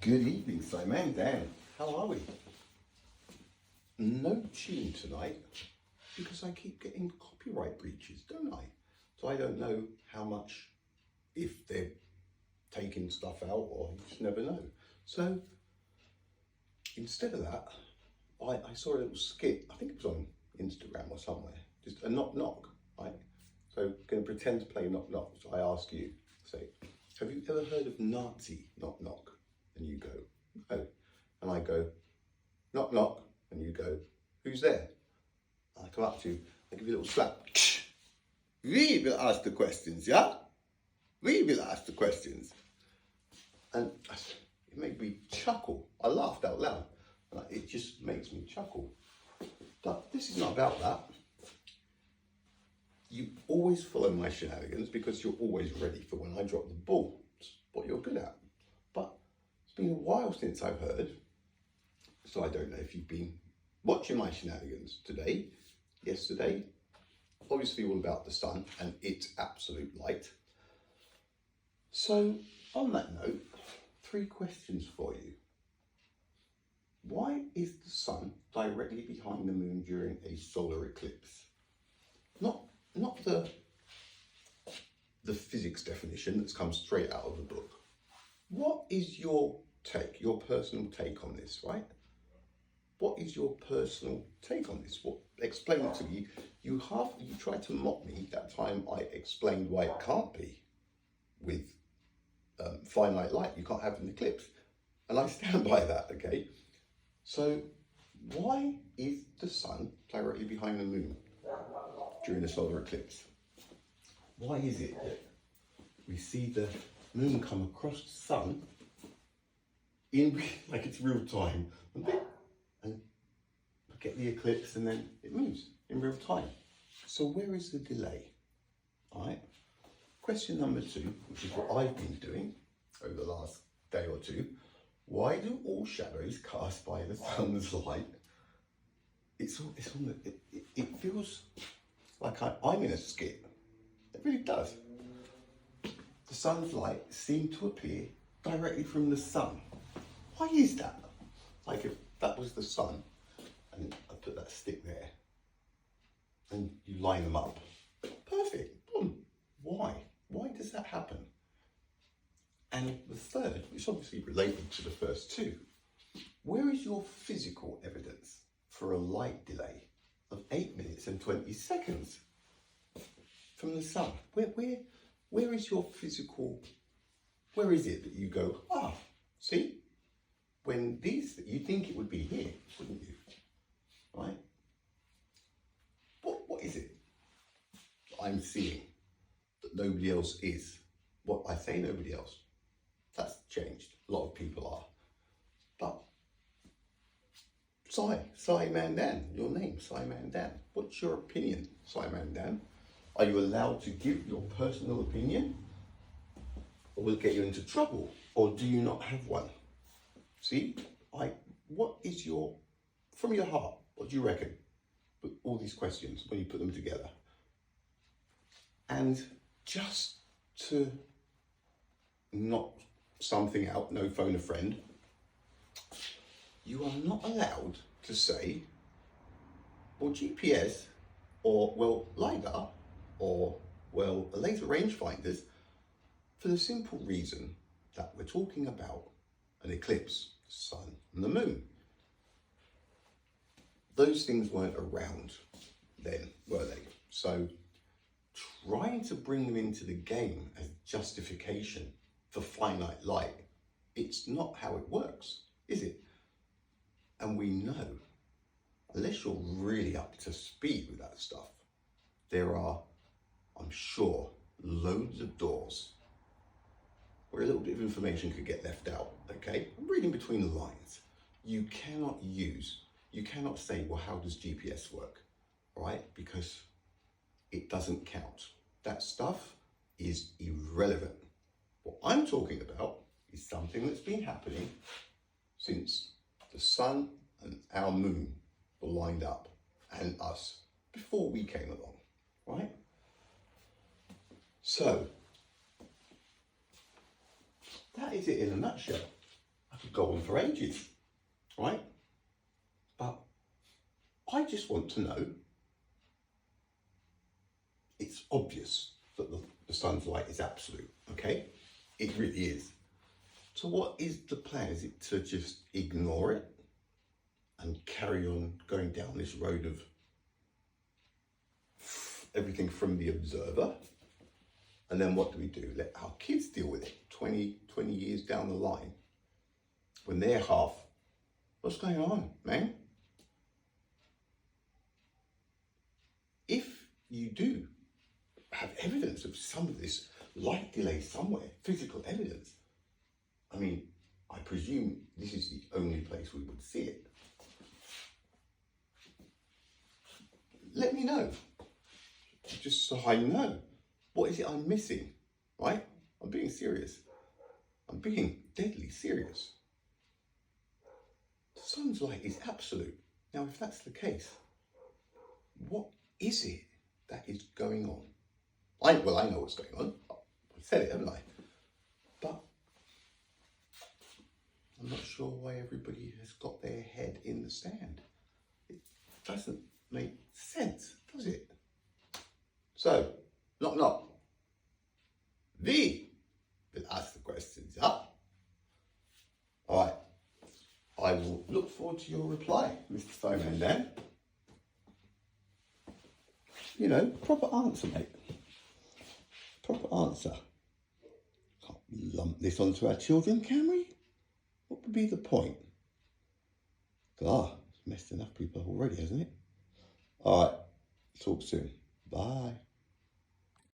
Good evening, Simon. Dan, how are we? No tune tonight because I keep getting copyright breaches, don't I? So I don't know how much, if they're taking stuff out, or you just never know. So instead of that, I saw a little skit, I think it was on Instagram or somewhere, just a knock knock, right? So I'm going to pretend to play knock knock. So I ask you, say, have you ever heard of Nazi knock knock? And you go, no. And I go, knock knock, and you go, who's there? And I come up to you, I give you a little slap. We will ask the questions, yeah? We will ask the questions. And it made me chuckle. I laughed out loud. It just makes me chuckle. But this is not about that. You always follow my shenanigans because you're always ready for when I drop the ball. It's what you're good at. But it's been a while since I've heard, so I don't know if you've been watching my shenanigans today, yesterday. Obviously all about the sun and its absolute light. So on that note, 3 questions for you. Why is the sun directly behind the moon during a solar eclipse? Not the physics definition that's come straight out of the book. What is your take, your personal take on this, right? What is your personal take on this? Explain it to me. You tried to mock me that time I explained why it can't be with finite light. You can't have an eclipse. And I stand by that, okay? So why is the sun directly behind the moon during a solar eclipse? Why is it that we see the moon come across the sun in like it's real time and get the eclipse and then it moves in real time? So where is the delay? All right. Question number 2, which is what I've been doing over the last day or two. Why do all shadows cast by the sun's light? It feels like I'm in a skit. It really does. The sun's light seemed to appear directly from the sun. Why is that? Like if that was the sun, and I put that stick there, and you line them up. Perfect. Boom. Why? Why does that happen? And the third, which obviously related to the first 2, where is your physical evidence for a light delay of 8 minutes and 20 seconds from the sun? Where is your physical, where is it that you go, see? When you'd think it would be here, wouldn't you? Right? What is it I'm seeing that nobody else is? What I say nobody else. That's changed. A lot of people are. But Simon Dan, your name, Simon Dan. What's your opinion, Simon Dan? Are you allowed to give your personal opinion? Or will it get you into trouble? Or do you not have one? See, what is from your heart, what do you reckon? With all these questions, when you put them together. And just to knock something out, no phone a friend, you are not allowed to say, well, GPS, or well, LiDAR, or well, laser rangefinders, for the simple reason that we're talking about an eclipse, sun and the moon. Those things weren't around then, were they? So trying to bring them into the game as justification for finite light, it's not how it works, is it? And we know, unless you're really up to speed with that stuff, there are, I'm sure, loads of doors where a little bit of information could get left out, okay? I'm reading between the lines. You cannot say, well, how does GPS work, right? Because it doesn't count. That stuff is irrelevant. What I'm talking about is something that's been happening since the sun and our moon were lined up, and us, before we came along, right? So, that is it in a nutshell. I could go on for ages, right? But I just want to know, it's obvious that the sun's light is absolute, okay? It really is. So what is the plan? Is it to just ignore it and carry on going down this road of everything from the observer? And then what do? Let our kids deal with it 20 years down the line when they're half. What's going on, man? If you do have evidence of some of this light delay somewhere, physical evidence, I mean, I presume this is the only place we would see it. Let me know, just so I know. What is it I'm missing, right? I'm being serious. I'm being deadly serious. The sun's light is absolute. Now, if that's the case, what is it that is going on? I know what's going on. I said it, haven't I? But I'm not sure why everybody has got their head in the sand. It doesn't make sense, does it? So, knock knock. V will ask the questions, yeah? All right. I will look forward to your reply, Mr. Phoneman Dan. You know, proper answer, mate. Proper answer. Can't lump this onto our children, can we? What would be the point? It's messed enough people up already, hasn't it? All right. Talk soon. Bye.